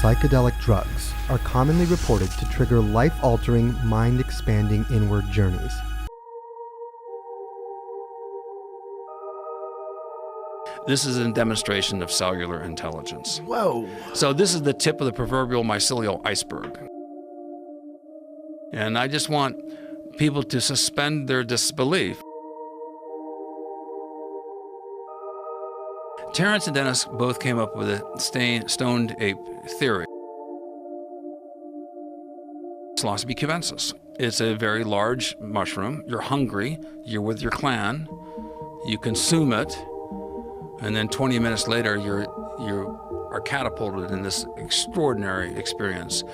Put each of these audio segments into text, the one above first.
psychedelic drugs are commonly reported to trigger life-altering, mind-expanding inward journeys. This is a demonstration of cellular intelligence. Whoa. So this is the tip of the proverbial mycelial iceberg. And I just want people to suspend their disbelief. Terence and Dennis both came up with a stoned ape theory. Psilocybe cubensis. It's a very large mushroom. You're hungry, you're with your clan, you consume it, and then 20 minutes later you are catapulted in this extraordinary experience.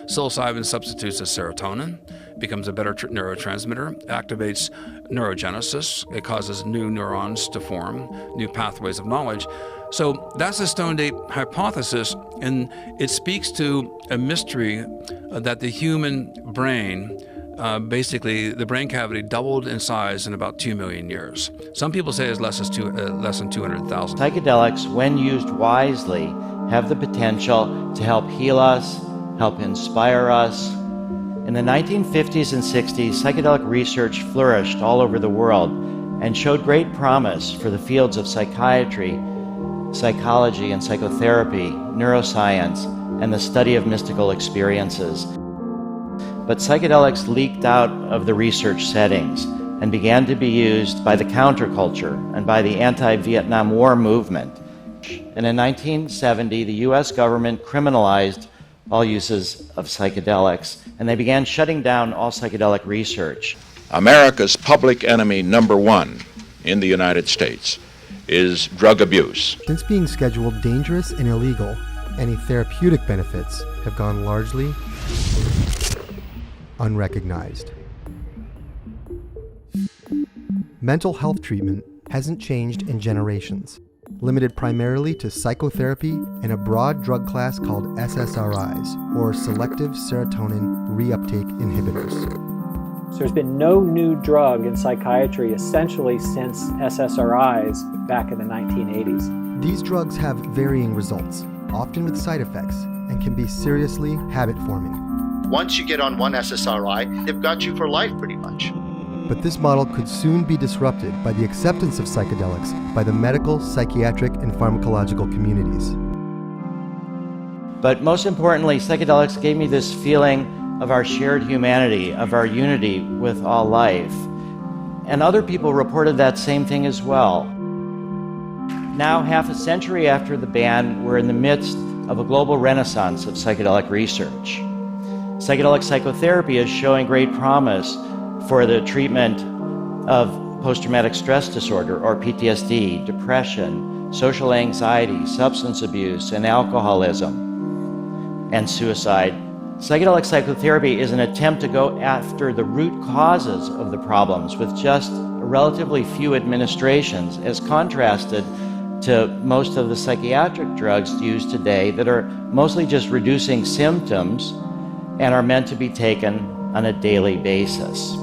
Psilocybin substitutes as serotonin, becomes a better neurotransmitter, activates neurogenesis. It causes new neurons to form, new pathways of knowledge. So that's the stoned ape hypothesis, and it speaks to a mystery that the human brain, basically the brain cavity doubled in size in about 2 million years. Some people say as less than 200,000. Psychedelics, when used wisely, have the potential to help heal us, help inspire us. In the 1950s and 60s, psychedelic research flourished all over the world and showed great promise for the fields of psychiatry, psychology and psychotherapy, neuroscience, and the study of mystical experiences. But psychedelics leaked out of the research settings and began to be used by the counterculture and by the anti-Vietnam War movement. And in 1970, the US government criminalized all uses of psychedelics, and they began shutting down all psychedelic research. America's public enemy number one in the United States is drug abuse. Since being scheduled dangerous and illegal, any therapeutic benefits have gone largely unrecognized. Mental health treatment hasn't changed in generations, limited primarily to psychotherapy and a broad drug class called SSRIs, or selective serotonin reuptake inhibitors. So there's been no new drug in psychiatry essentially since SSRIs back in the 1980s. These drugs have varying results, often with side effects, and can be seriously habit-forming. Once you get on one SSRI, they've got you for life pretty much. But this model could soon be disrupted by the acceptance of psychedelics by the medical, psychiatric, and pharmacological communities. But most importantly, psychedelics gave me this feeling of our shared humanity, of our unity with all life. And other people reported that same thing as well. Now, half a century after the ban, we're in the midst of a global renaissance of psychedelic research. Psychedelic psychotherapy is showing great promise for the treatment of post-traumatic stress disorder, or PTSD, depression, social anxiety, substance abuse, and alcoholism, and suicide. Psychedelic psychotherapy is an attempt to go after the root causes of the problems with just relatively few administrations, as contrasted to most of the psychiatric drugs used today that are mostly just reducing symptoms and are meant to be taken on a daily basis.